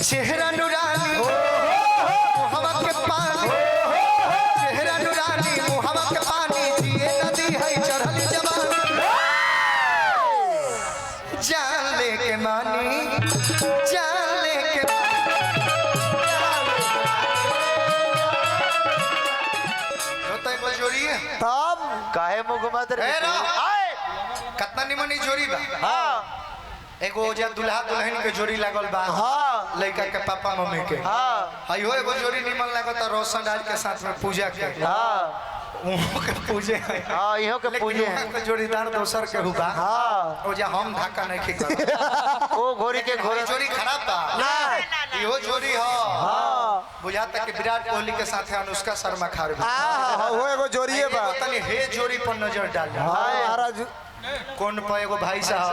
चेहरा नूरानी मुहवा के पानी, चेहरा नूरानी मुहवा के पानी, जिए नदी है चढ़ल जवानी, जान लेके मानी, जान लेके जोड़ी है तब काहे मुंह घुमाते रे कितना निमन जोड़ी बा। हां एगो जे दुल्हा दुल्हन के जोड़ी लागल बा, हां लड़का के पापा मम्मी के, हां हयो एगो जोड़ी निमन लागत रोशन राज के साथ में पूजा के, हां उहो के पूजे है, हां इहो के पूजे है के जोड़ीदार दोसर के हुबा। हां ओ जे हम धक्का नहीं खिक ओ घोड़ी के घोड़ा जोड़ी खराब बा ना इहो जोड़ी हो। हां बुझाता कि विराट कोहली के साथ अनुष्का शर्मा खार बा। वो एगो जोड़िए बा। तनी हे जोड़ी पर नजर डाल। हां महाराज कौन पे एगो भाई साहब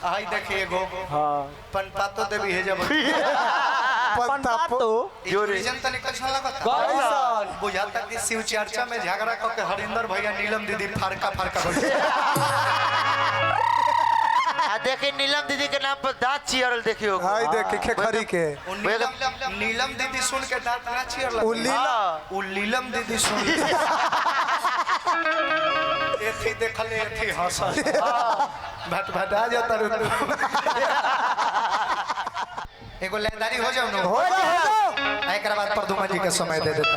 आई देखिए एगो हां पनपातो देवी है जब पनपातो जोड़ी रीजन तनी कैसा लगता कैसन बुझाता कि शिव चर्चा में झगड़ा करके हरिंदर भैया नीलम दीदी फारका फारका हो देखे नीलम दीदी के नाम पर दांत चियरल देखियो हाय देख खेखरी के नीलम दीदी सुन के दांत ना चियर उ नीलम दीदी सुन एथी देखले एथी हंस भट भटा जाता रे एगो लेदारी हो जाओ न हो जाओ एकरा बाद परदुमा जी के समय दे देता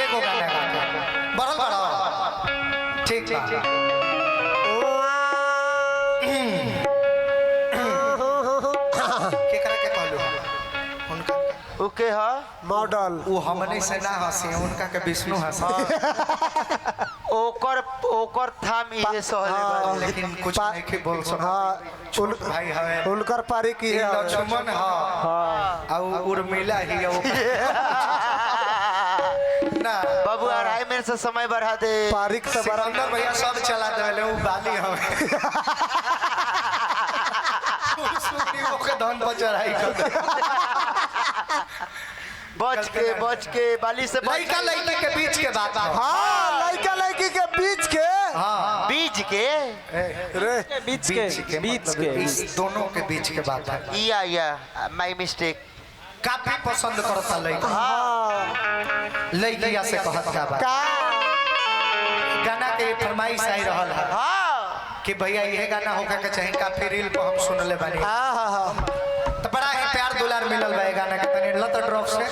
एगो गाना गा बढ़ल बढ़ल ठीक बा केकरा के कहलू उनका ओके हां मॉडल वो हमने से ना हंसी उनका के विष्णु हंसी ओकर ओकर थाम इहे सहले बा लेकिन कुछ नहीं के बोल सकता। हां भाई हवे उनकर पारी की है लक्ष्मण हां हां और उर्मिला ही है ना बाबू अढ़ाई मिनट से समय बढ़ा दे पारिक से सिकंदर भैया सब चला देले वो बाली हवे सुग्रीव के धन पर चढ़ाई कर बच के बाली से लड़का लड़की के बीच के बात हां लड़का लड़की के बीच के हां बीज के रे बीच के इस दोनों के बीच के बात है या माय मिस्टेक काफी पसंद करता लड़का हां लड़किया से कहत का बात का गाना के फरमाइश आई रहल है हां कि भैया ये गाना होकर के चाहे काफी रील पर हम सुन ले बानी हां तो बड़ा ही प्यार दुलार मिलल बा गाना के तनी लत ड्रॉप से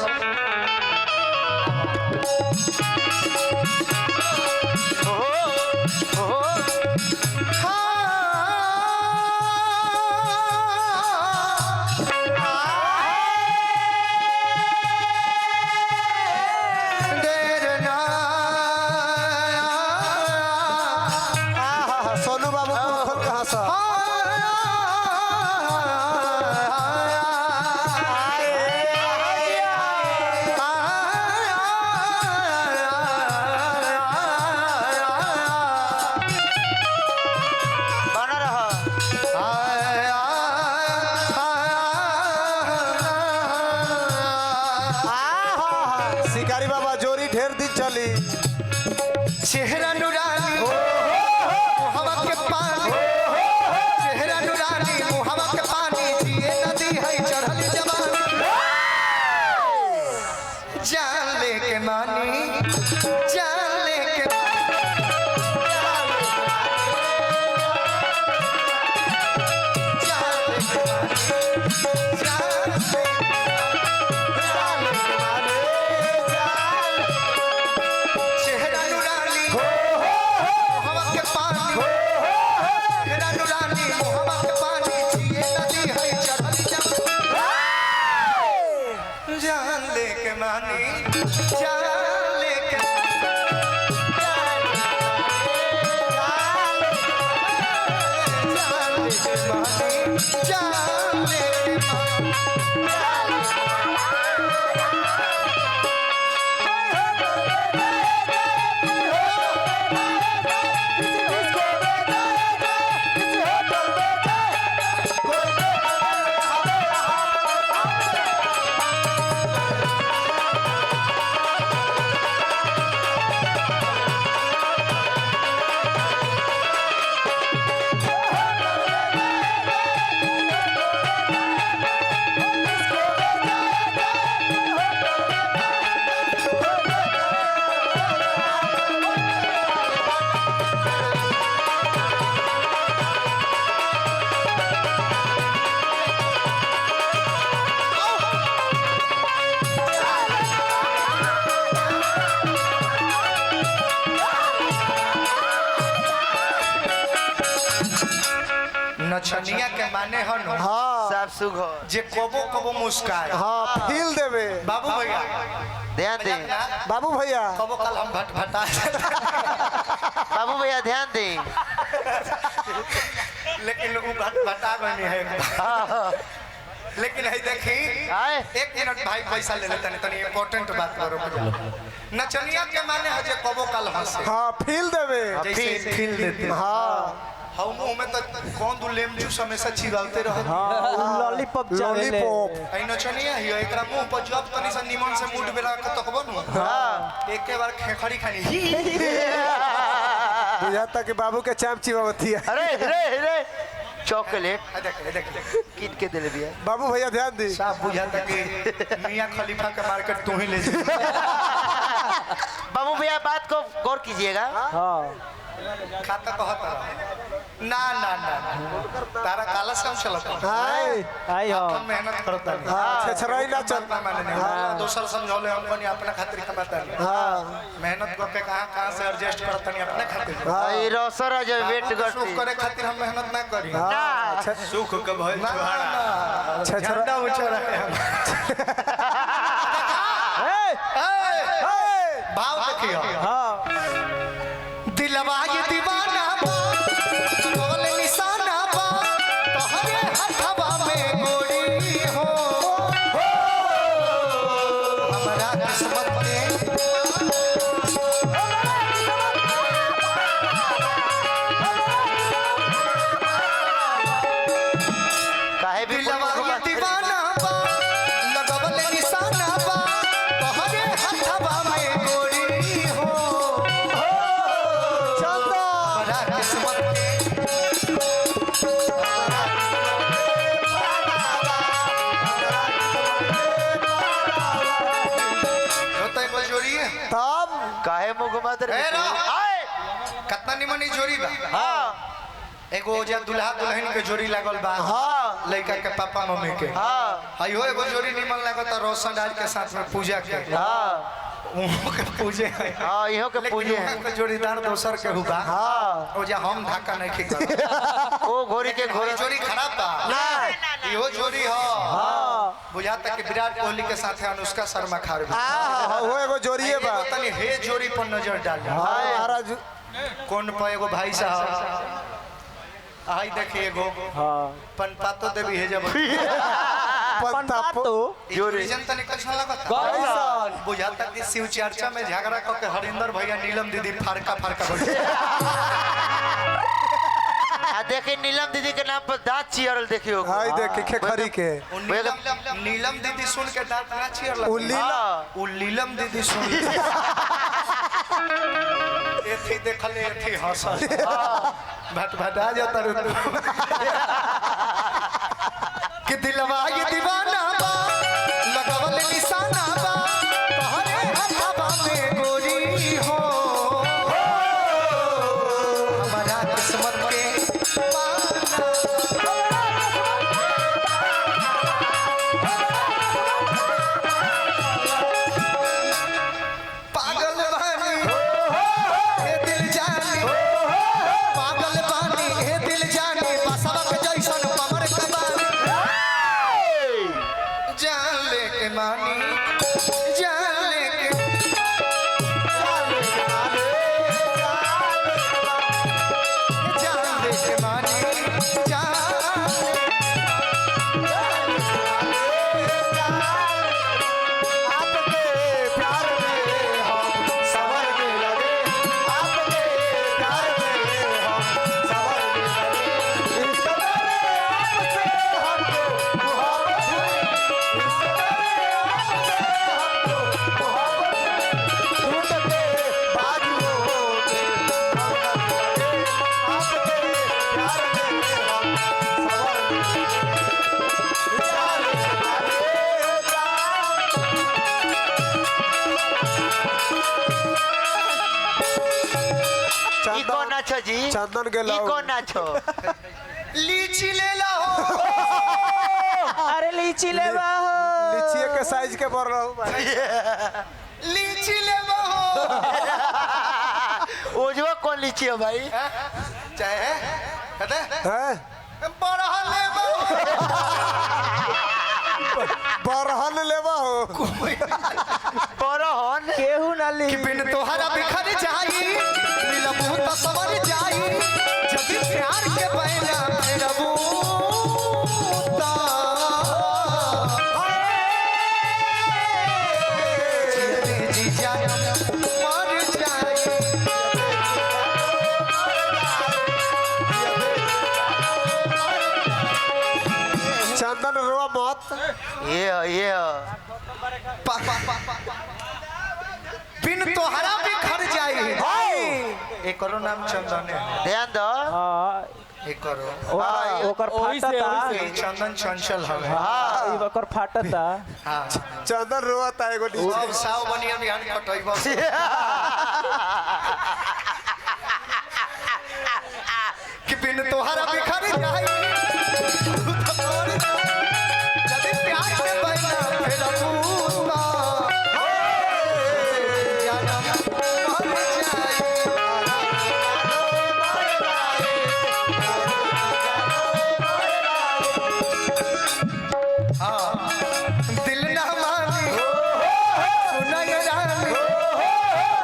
सोनू बाबू को कहां से बना रहा शिकारी बाबा जोरी ढेर दिन चली चेहरा नूरानी मुहवा के पानी, चेहरा नूरानी मुहवा के पानी, जिए नदी है चढ़ल जवानी, जान लेके मानी, जान लेके चेहरा नूरानी मुहवा के पानी, चेहरा नूरानी मुहवा के पानी, जिए नदी है चढ़ल जवानी, जान लेके मानी, जान लेके जान लेके मानी नचनिया के माने हन हाँ साफ सुघर जे कबो कबो मुस्काए। हाँ फील देवे बाबू भैया ध्यान दे बाबू भैया कबो कल हम भटभटा बाबू भैया ध्यान दे लेकिन वो भटभटा बनी है लेकिन है देखी आए 1 मिनट भाई पैसा ले लेते तनी इंपॉर्टेंट बात करो नचनिया के माने है जे कबो कल हंसे हाँ फील देवे जैसे फील देते हाँ हम मुंह में तो कौन दू लेम जूस हमेशा चिरालते रह लॉलीपॉप लॉलीपॉप आई नचनिया ही एकरा मुंह पर जब तनी से निमन से मूड बेला के तकबो न हाँ एक बार खेखड़ी खानी बुझाता कि बाबू के चाम चिबावती है अरे रे रे चॉकलेट देख किन के दिल भी है बाबू भैया ध्यान दी साफ बुझाता कि मियां खलीफा के मार्केट तू ही ले जा बाबू भैया बात को गौर कीजिएगा हाँ खाता कहता ना ना ना तारा काला से हम चलता हाय आई हो हम मेहनत करता नहीं हाँ छछराई ना चल माने नहीं दूसरा समझौले हम कोनी अपना खातिर कमाता नहीं हाँ मेहनत करके कहां से एडजस्ट करता नहीं अपने खातिर आई रोसरा जो वेट सुख करती करे खातिर हम मेहनत ना करी हाँ सुख के भय छुहाड़ा झंडा ऊंचा रहे हम भाव देखियो हाँ दिलवा ये दीवाना बा बोल निशाना बा तोहरे हथवा में गोरी हो हमरा किस्मत में काहे भी दिलवा ये दीवाना बा लगवल निशाना बा तोहरे हथवा में गोरी हो हमरा किस्मत में होता है कोई जोड़ी है तब काहे मुंह घुमाते ए रा। आए कितना निमनी जोड़ी बा हाँ एगो जे दुल्हा दुल्हन के जोड़ी लागल बा हाँ लड़का के पापा मम्मी के हाँ हयो एगो जोड़ी निमन लागत रोशन राज के साथ में पूजा के हाँ उहो के पूजे है हाँ इहो के लेकिन पूजे उहाँ हैं के जोड़ीदार दोसर के हुबा हाँ ओ जे हम धक्का नहीं खी ओ घोड़ी के घोड़े जोड़ी खराब बा इहो जोड़ी हो बुझाता कि विराट कोहली के साथ अनुष्का शर्मा खार बा हाँ वो एगो जोड़िए बा एगो तनी हे जोड़ी पर नजर डाल हाँ महाराज कौन पर एगो भाई साहब आई देखिए एगो हाँ पनपातो देवी है जब पत्ता तो जोड़ी रीजन तनी कैसा लगता कैसन? बुझाता कि शिव चर्चा में झगड़ा करके हरिंदर भैया नीलम दीदी फारका फारका हो आ देखे नीलम दीदी के नाम पर दांत चियरल देखियो हाय देख खेखरी के नीलम दीदी सुन के दांत ना चियर उ लगा लीला उ नीलम दीदी सुन एथी देखले एथी हंसल भटभटा जाता रे तू कि दिलवा ये दीवाना बा लगवल निशाना बा तोहरे हथवा में गोरी हो हमारा किस्मत के पागल बानी ए दिल जानी पागल बानी ए दिल जानी बसवा के जैसन कमर कबानी जान लेके मानी जान लेके जान लेके मानी आपके प्यार में हम संवरने लगे आपके प्यार में हम संवरने लगे इस कदर आपसे हमको मोहब्बत हुई इस कदर आपसे हमको मोहब्बत हुई टूटते बाजुओं पे हम लगे आपके प्यार में हम संवरने लगे जाने इको नाचो जी चंदन के लाओ इको नाचो लीची ले लो अरे लीची ले लीचिए के साइज के बढ़ रहा हूँ लीची ले लो ओजवा कौन लीची है भाई चाहे कहते हैं बढ़ले बरहन लेबा हो परहन केहू ना ली कि बिन तोहरा बिखर जाई मिलबू तो समर जाई जब प्यार के बैना फेरबू ता तेरे जी जान मर जाई चंदन रोआ मत ये पा पा पा पा बिन तोहरा बिखर जाई एक करो नाम चंदन है ध्यान दो हाँ एक करो ओकर फाटता ये चंदन चंचल हवे हाँ ओकर फाटता हां चंदन रोता एगो सब साव बनिया बिहान कटइबो कि बिन तोहरा बिखर जाई जदी प्यार के बहिना फेर पूता जाना मर जाई दिल ना मानी सुनाई रानी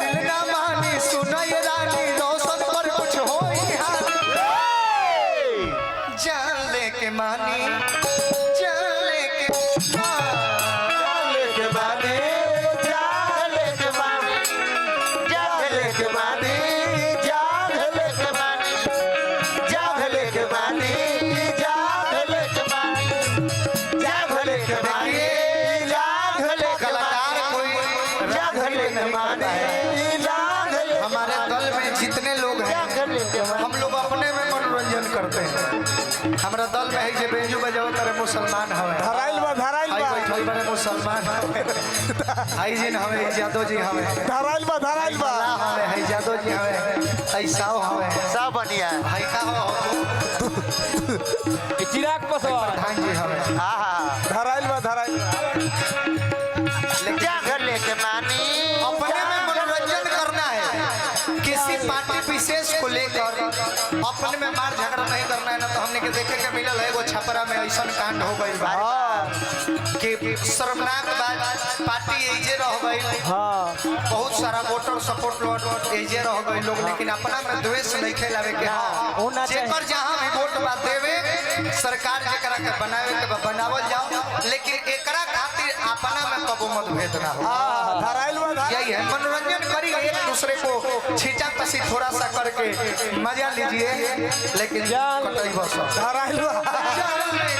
दिल ना मानी सुनाई रानी रोशन पर कुछ होई हानी जान लेके मानी जान लेके मानी जान लेके मानी जान लेके मानी जान लेके मानी जान लेके मानी जान लेके मानी जान लेके मानी जान लेके कलाकार कोई जान लेके मानी जान हमारे दल में जितने लोग हैं हम लोग अपने में मनोरंजन करते हैं हमारा दल में है जे बेंजू बजाओ करे मुसलमान हवे धराइल बा आई बैठल बड़े मुसलमान आई जिन हवे यादव जी हवे धराइल बा अल्लाह हवे है यादव जी हवे ऐसा हवे सब बढ़िया है भाई का हो चिराग पसवान प्रधान जी हवे आहा धराइल बा जान लेके मानी अपने में मनोरंजन करना है किसी पार्टी विशेष को लेकर अपने में मार झगड़ा नहीं करना है ना तो हमने के देखे के मिलल है वो छपरा में ऐसा कांड हो गई बा कि शर्मनाक बात पार्टी एजे रह गई हाँ बहुत सारा वोटर सपोर्ट लोग एजे रह गई लोग लेकिन अपना में द्वेष नहीं खेलावे के होना चाहिए। जेकर जहां भी वोट बा देवे सरकार जेकरा के बनावे के बा बनावल जाओ लेकिन एकरा खातिर अपना में कबो मतभेद ना हो धराइल बा यही है मनोरंजन करिए एक दूसरे को छींटा कसी थोड़ा सा करके मजा लीजिए लेकिन जान- कतई बस धराइल बा धराइल बा